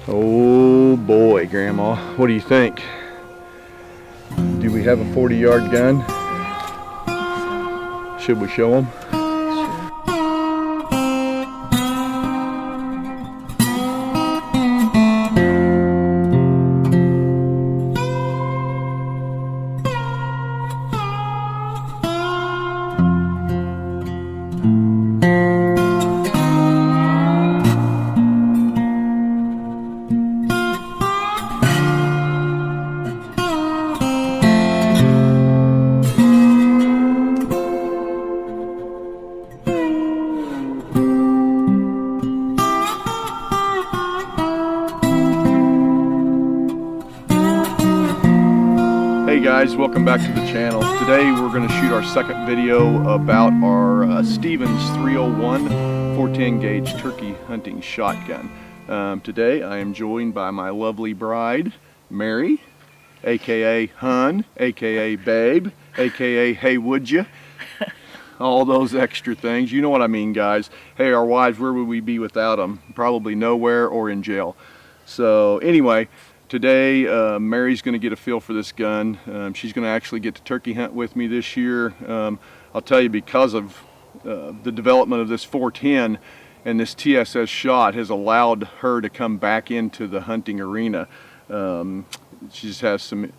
Oh boy, Grandma, what do you think? Do we have a 40-yard gun? Should we show them? Hey guys, welcome back to the channel. Today we're going to shoot our second video about our Stevens 301 410 gauge turkey hunting shotgun. Today I am joined by my lovely bride, Mary, aka Hun, aka Babe, aka Hey Would Ya? All those extra things, you know what I mean, guys. Hey, our wives, where would we be without them? Probably nowhere or in jail. So anyway, today Mary's going to get a feel for this gun. She's going to actually get to turkey hunt with me this year. I'll tell you, because of the development of this 410 and this TSS shot has allowed her to come back into the hunting arena. She just has some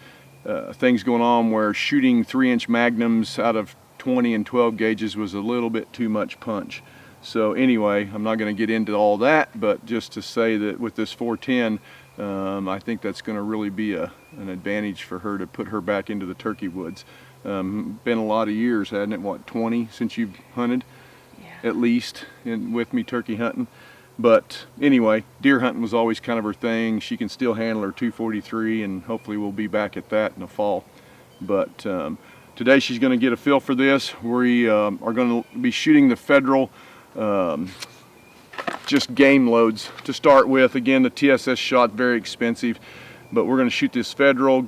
things going on where shooting 3-inch magnums out of 20 and 12 gauges was a little bit too much punch. So anyway, I'm not going to get into all that, but just to say that with this 410, I think that's going to really be an advantage for her to put her back into the turkey woods. Been a lot of years, hasn't it? What, 20 since you've hunted? Yeah. At least with me turkey hunting. But anyway, deer hunting was always kind of her thing. She can still handle her 243, and hopefully we'll be back at that in the fall. But today she's going to get a feel for this. We are going to be shooting the Federal just game loads to start with. Again, the TSS shot, very expensive, but we're going to shoot this Federal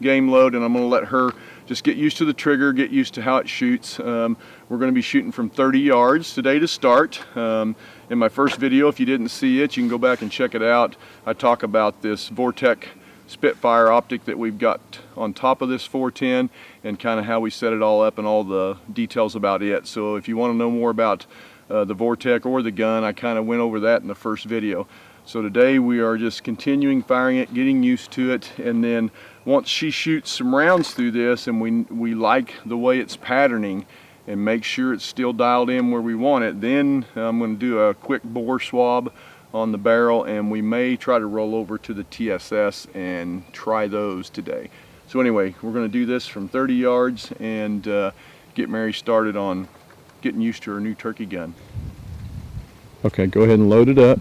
game load, and I'm going to let her just get used to the trigger, get used to how it shoots. We're going to be shooting from 30 yards today to start. In my first video, if you didn't see it, you can go back and check it out. I talk about this Vortec Spitfire optic that we've got on top of this 410 and kind of how we set it all up and all the details about it. So if you want to know more about the Vortec or the gun, I kind of went over that in the first video. So today we are just continuing firing it, getting used to it, and then once she shoots some rounds through this and we like the way it's patterning and make sure it's still dialed in where we want it, then I'm going to do a quick bore swab on the barrel, and we may try to roll over to the TSS and try those today. So anyway, we're going to do this from 30 yards and get Mary started on getting used to her new turkey gun. Okay, go ahead and load it up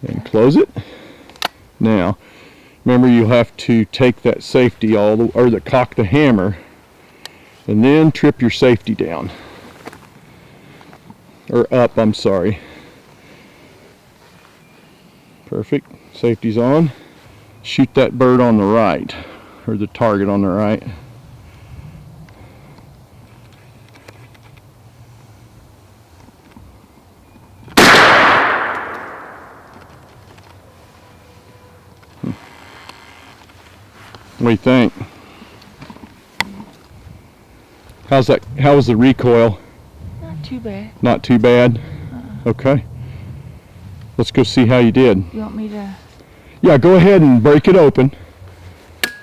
and close it. Now remember, you'll have to take that safety or cock the hammer and then trip your safety down, or up, I'm sorry. Perfect, safety's on. Shoot that bird on the right, or the target on the right. What do you think? How's that? How was the recoil? Not too bad. Not too bad? Okay. Let's go see how you did. You want me to? Yeah, go ahead and break it open.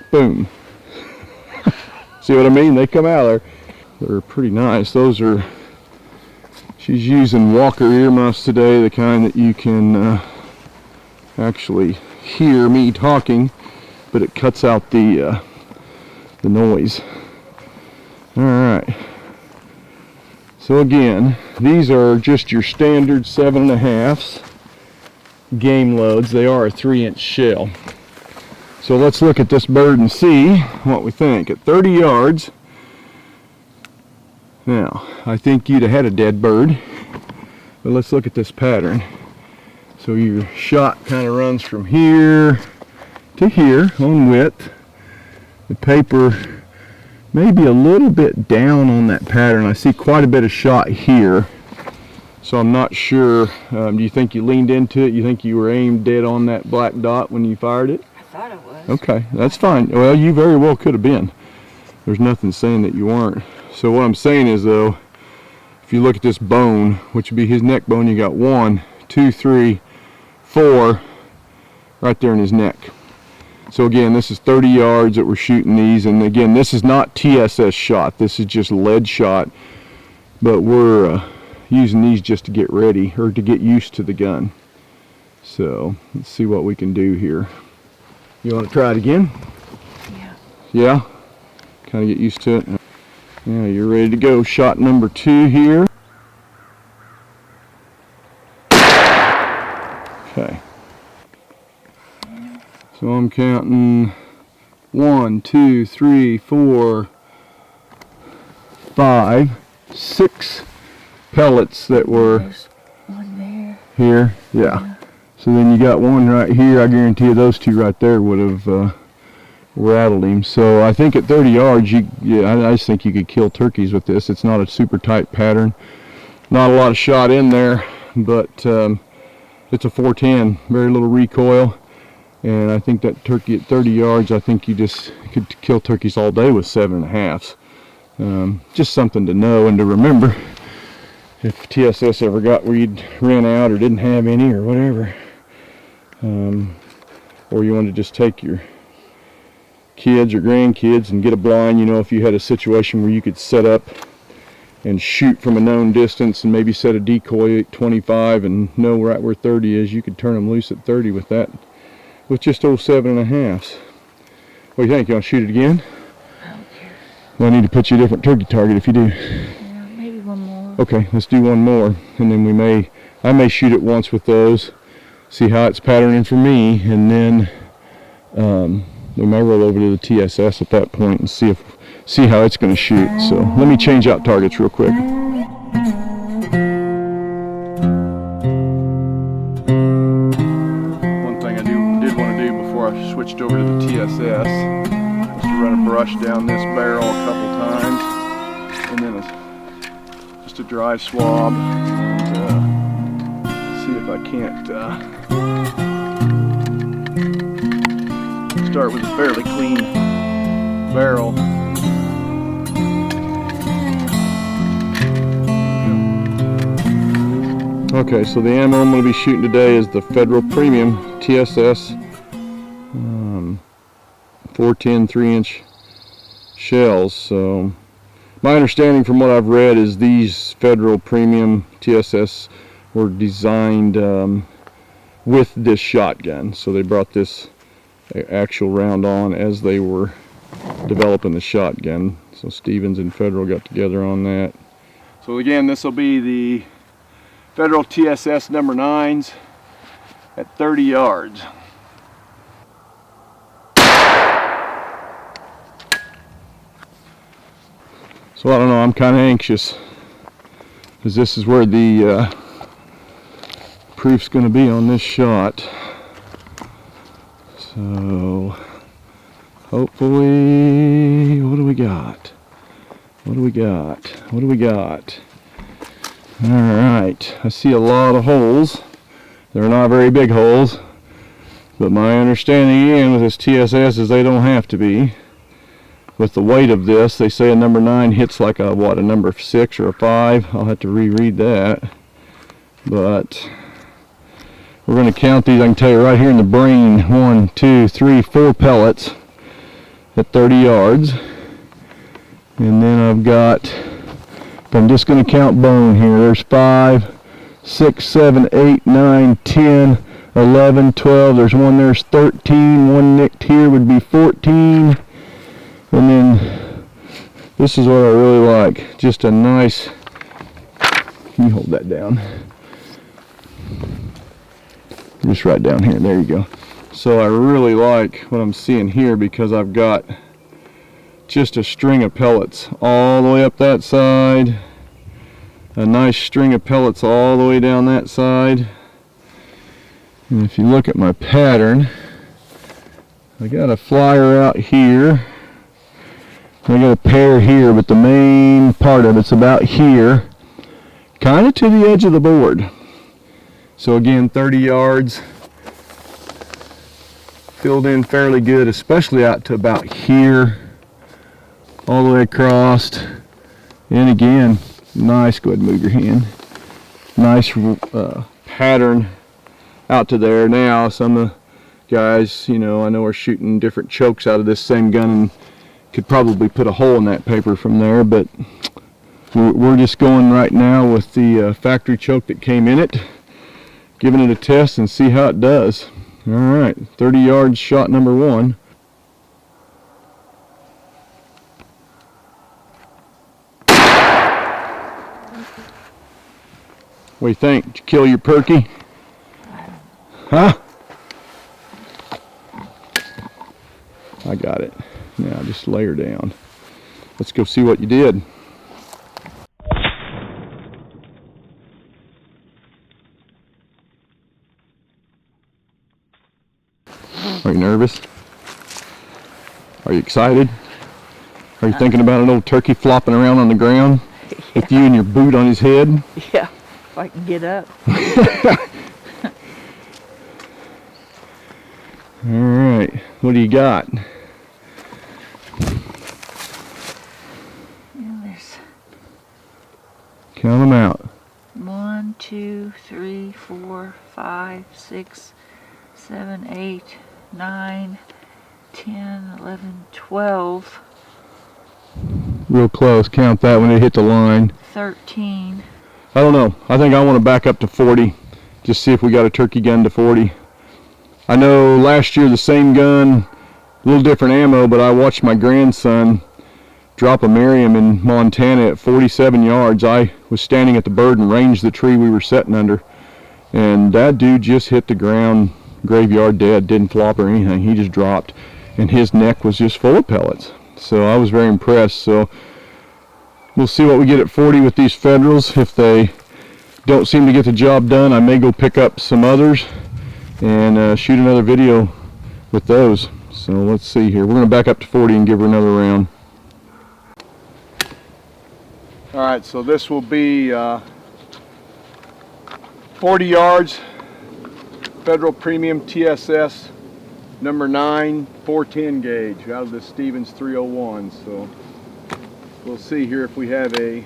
Boom. See what I mean? They come out of there. They're pretty nice. Those are, she's using Walker earmuffs today, the kind that you can actually hear me talking, but it cuts out the noise. All right. So again, these are just your standard 7.5s game loads. They are a 3-inch shell. So let's look at this bird and see what we think. At 30 yards, now I think you'd have had a dead bird, but let's look at this pattern. So your shot kind of runs from here to here on width. The paper may be a little bit down on that pattern. I see quite a bit of shot here. So I'm not sure. Do you think you leaned into it? You think you were aimed dead on that black dot when you fired it? I thought I was. Okay, that's fine. Well, you very well could have been. There's nothing saying that you weren't. So what I'm saying is, though, if you look at this bone, which would be his neck bone, you got 1, 2, 3, 4 right there in his neck. So again, this is 30 yards that we're shooting these, and again, this is not TSS shot. This is just lead shot, but we're using these just to get ready, or to get used to the gun. So let's see what we can do here. You want to try it again? Yeah. Yeah? Kind of get used to it. Yeah, you're ready to go. Shot number 2 here. Okay. So I'm counting 1, 2, 3, 4, 5, 6 pellets that were There's one there. here. Yeah. So then you got one right here. I guarantee you those 2 right there would have rattled him. So I think at 30 yards, I just think you could kill turkeys with this. It's not a super tight pattern. Not a lot of shot in there, but it's a 410, very little recoil. And I think that turkey at 30 yards, I think you just could kill turkeys all day with 7.5s. Just something to know and to remember if TSS ever got where you ran out or didn't have any or whatever. Or you want to just take your kids or grandkids and get a blind. You know, if you had a situation where you could set up and shoot from a known distance and maybe set a decoy at 25 and know right where 30 is, you could turn them loose at 30 with that, with just old 7.5s. What do you think? You want to shoot it again? I don't care. Well, I need to put you a different turkey target if you do. Yeah, maybe one more. Okay, let's do one more, and then I may shoot it once with those, see how it's patterning for me, and then we may roll over to the TSS at that point and see how it's going to shoot. So let me change out targets real quick. One thing I did want to do before I switched over to the TSS was to run a brush down this barrel a couple times, and then just a dry swab, and see if I can't start with a fairly clean barrel. Okay, so the ammo I'm going to be shooting today is the Federal Premium TSS 410 3-inch shells. So my understanding from what I've read is these Federal Premium TSS were designed with this shotgun. So they brought this actual round on as they were developing the shotgun. So Stevens and Federal got together on that. So again, this will be the Federal TSS number 9s at 30 yards. So I don't know, I'm kind of anxious because this is where the proof's going to be on this shot. So hopefully, what do we got? What do we got? What do we got? Alright, I see a lot of holes. They're not very big holes, but my understanding again with this TSS is they don't have to be. With the weight of this, they say a number 9 hits like a number 6 or a 5. I'll have to reread that. But we're going to count these. I can tell you right here in the brain, 1, 2, 3, 4 pellets at 30 yards. And then I've got, I'm just going to count bone here. There's 5, 6, 7, 8, 9, 10, 11, 12. There's one there's 13. One nicked here would be 14. And then this is what I really like. Just a nice, can you hold that down? Just right down here. There you go. So I really like what I'm seeing here because I've got just a string of pellets all the way up that side, a nice string of pellets all the way down that side. And if you look at my pattern, I got a flyer out here, I got a pair here, but the main part of it's about here, kind of to the edge of the board. So again, 30 yards. Filled in fairly good, especially out to about here, all the way across. And again, nice, go ahead and move your hand. Nice pattern out to there. Now some of the guys, you know, I know are shooting different chokes out of this same gun and could probably put a hole in that paper from there, but we're just going right now with the factory choke that came in it, giving it a test and see how it does. All right, 30 yards shot number one. What do you think? Did you kill your perky? Huh? I got it. Now just lay her down. Let's go see what you did. Are you nervous? Are you excited? Are you thinking about an old turkey flopping around on the ground with you and your boot on his head? Yeah, if I can get up. All right, what do you got? There's Count them out. 1, 2, 3, 4, 5, 6, 7, 8, 9, 10, 11, 12, Real close. Count that when it hit the line. 13. I don't know. I think I want to back up to 40. Just see if we got a turkey gun to 40. I know last year the same gun, a little different ammo, but I watched my grandson drop a Merriam in Montana at 47 yards. I was standing at the bird and ranged the tree we were sitting under, and that dude just hit the ground graveyard dead, didn't flop or anything. He just dropped, and his neck was just full of pellets. So I was very impressed. So we'll see what we get at 40 with these Federals. If they don't seem to get the job done, I may go pick up some others and shoot another video with those. So let's see here. We're going to back up to 40 and give her another round. All right, so this will be 40 yards, Federal Premium TSS number 9 410 gauge out of the Stevens 301. So we'll see here if we have a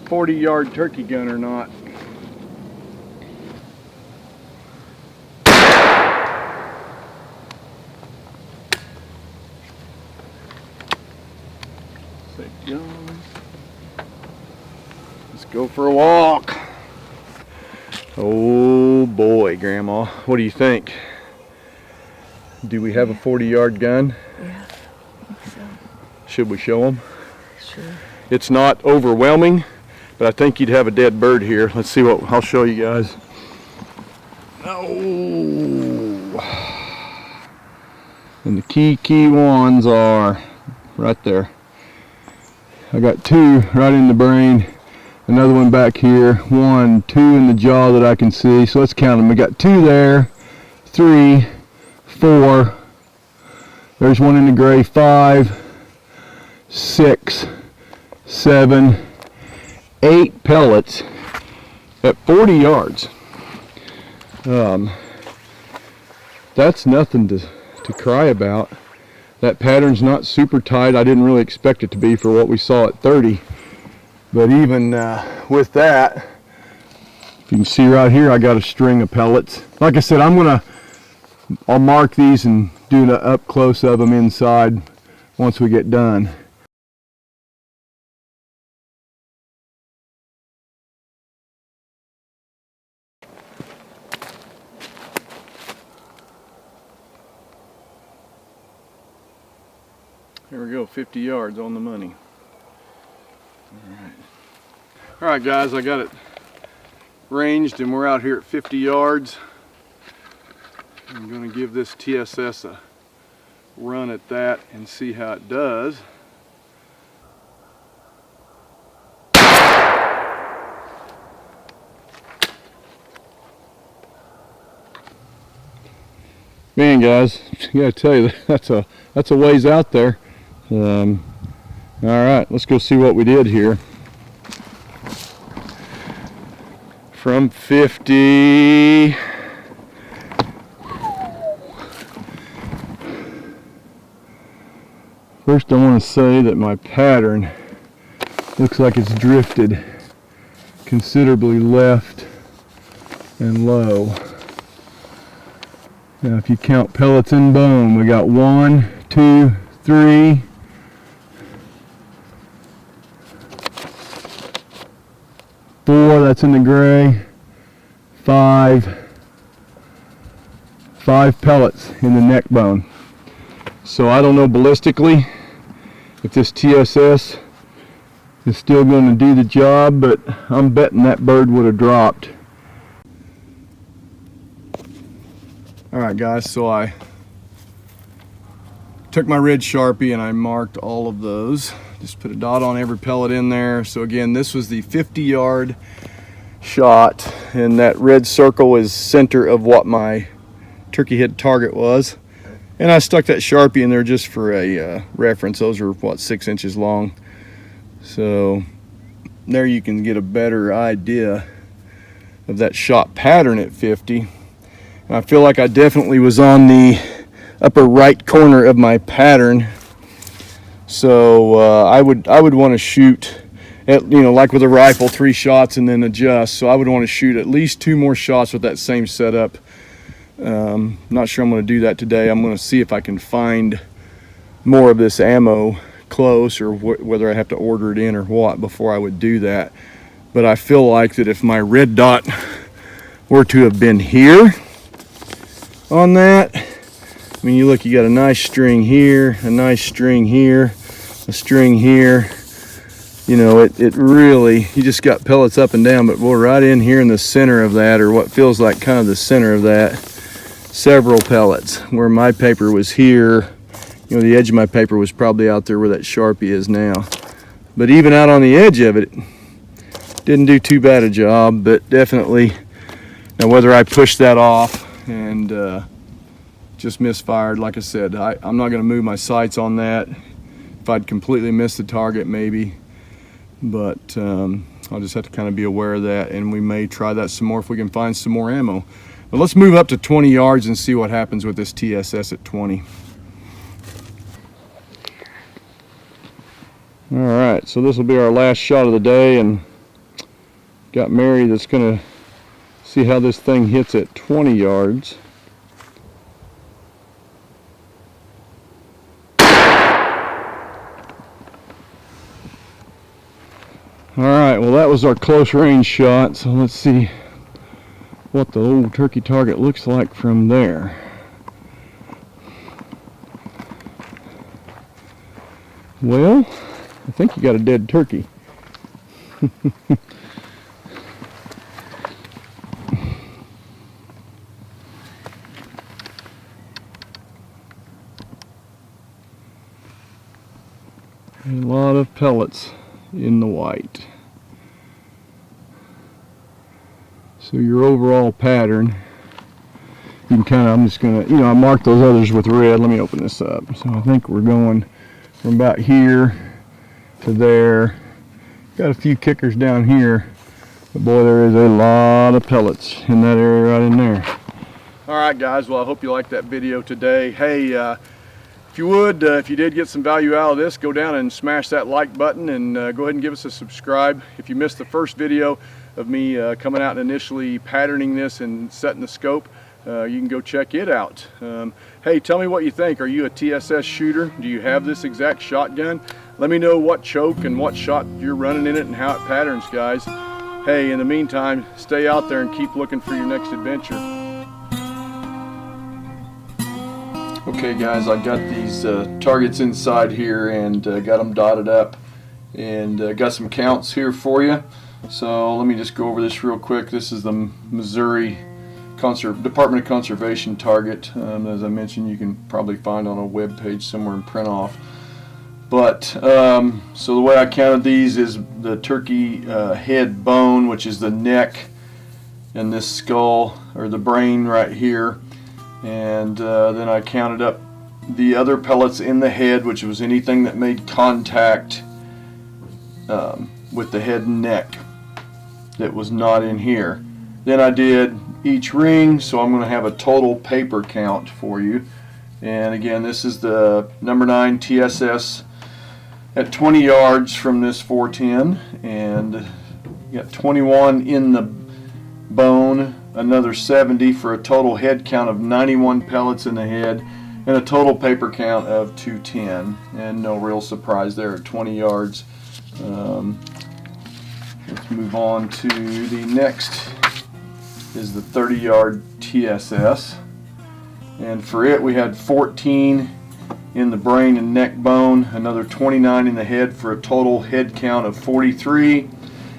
40-yard turkey gun or not. Let's go for a walk. Oh boy, Grandma, what do you think? Do we have a 40-yard gun? Yeah, I think so. Should we show them? Sure. It's not overwhelming, but I think you'd have a dead bird here. Let's see what I'll show you guys. Oh. And the key ones are right there. I got 2 right in the brain, another one back here, 1, 2 in the jaw that I can see. So let's count them. We got 2 there, 3, 4, there's 1 in the gray, 5, 6, 7, 8 pellets at 40 yards. That's nothing to cry about. That pattern's not super tight. I didn't really expect it to be for what we saw at 30. But even with that, if you can see right here, I got a string of pellets. Like I said, I'll mark these and do an up close of them inside once we get done. There we go, 50 yards on the money. All right, guys, I got it ranged and we're out here at 50 yards. I'm going to give this TSS a run at that and see how it does. Man, guys, I gotta tell you, that's a ways out there. All right, let's go see what we did here. 150. First I want to say that my pattern looks like it's drifted considerably left and low. Now if you count pellets in bone, we got 1, 2, 3, 4, that's in the gray, 5 pellets in the neck bone. So I don't know ballistically if this TSS is still going to do the job, but I'm betting that bird would have dropped. Alright guys, so I took my red Sharpie and I marked all of those. Just put a dot on every pellet in there. So again, this was the 50-yard shot, and that red circle is center of what my turkey head target was. And I stuck that Sharpie in there just for a reference. Those are, what, 6 inches long. So there you can get a better idea of that shot pattern at 50. And I feel like I definitely was on the upper right corner of my pattern. So I would want to shoot at, like with a rifle, 3 shots and then adjust. So I would want to shoot at least 2 more shots with that same setup. Not sure I'm going to do that today. I'm going to see if I can find more of this ammo close, or whether I have to order it in or what before I would do that. But I feel like that if my red dot were to have been here on that, I mean, you look, you got a nice string here, a nice string here, a string here. It really, you just got pellets up and down, but we're right in here in the center of that, or what feels like kind of the center of that, several pellets. Where my paper was here, the edge of my paper was probably out there where that Sharpie is now. But even out on the edge of it, didn't do too bad a job, but definitely, now whether I pushed that off and just misfired, like I said, I'm not going to move my sights on that. If I'd completely missed the target, maybe. But I'll just have to kind of be aware of that, and we may try that some more if we can find some more ammo. But let's move up to 20 yards and see what happens with this TSS at 20. All right, so this will be our last shot of the day, and got Mary that's going to see how this thing hits at 20 yards. All right, well, that was our close range shot, so let's see what the old turkey target looks like from there. Well, I think you got a dead turkey. A lot of pellets in the white. So your overall pattern, you can kind of, I'm just going to, I marked those others with red. Let me open this up. So I think we're going from about here to there. Got a few kickers down here, but boy, there is a lot of pellets in that area right in there. All right, guys, well, I hope you liked that video today. Hey, if you would, if you did get some value out of this, go down and smash that like button, and go ahead and give us a subscribe. If you missed the first video of me coming out and initially patterning this and setting the scope, you can go check it out. Hey, tell me what you think. Are you a TSS shooter? Do you have this exact shotgun? Let me know what choke and what shot you're running in it and how it patterns, guys. Hey, in the meantime, stay out there and keep looking for your next adventure. Okay guys, I got these targets inside here and got them dotted up, and got some counts here for you. So let me just go over this real quick. This is the Missouri Department of Conservation target. As I mentioned, you can probably find on a web page somewhere and print off. But so the way I counted these is the turkey head bone, which is the neck, and this skull, or the brain right here. And then I counted up the other pellets in the head, which was anything that made contact with the head and neck that was not in here. Then I did each ring, so I'm going to have a total paper count for you. And again, this is the number 9 TSS at 20 yards from this 410, and you got 21 in the bone, another 70 for a total head count of 91 pellets in the head, and a total paper count of 210. And no real surprise there at 20 yards. Let's move on to the next is the 30-yard TSS, and for it we had 14 in the brain and neck bone, another 29 in the head for a total head count of 43,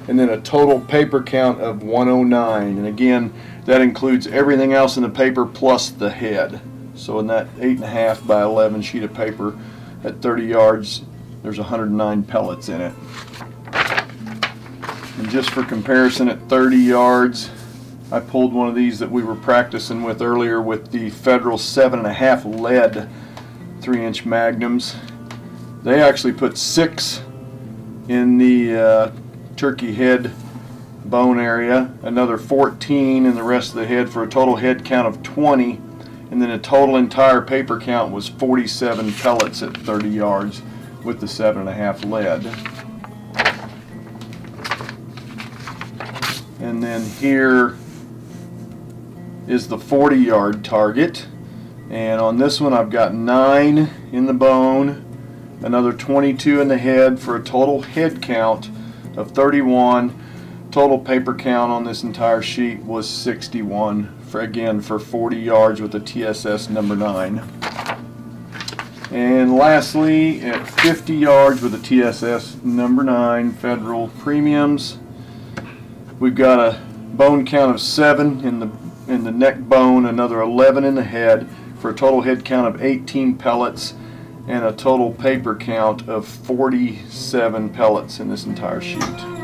and then a total paper count of 109. And again, that includes everything else in the paper plus the head. So in that 8.5 by 11 sheet of paper at 30 yards, there's 109 pellets in it. And just for comparison, at 30 yards, I pulled one of these that we were practicing with earlier with the Federal 7.5 lead 3-inch magnums. They actually put 6 in the turkey head bone area, another 14 in the rest of the head for a total head count of 20, and then a total entire paper count was 47 pellets at 30 yards with the 7.5 lead. And then here is the 40-yard target, and on this one I've got 9 in the bone, another 22 in the head for a total head count of 31. Total paper count on this entire sheet was 61 for 40 yards with the TSS number 9. And lastly, at 50 yards with the TSS number 9 Federal Premiums, we've got a bone count of 7 in the neck bone, another 11 in the head for a total head count of 18 pellets, and a total paper count of 47 pellets in this entire sheet.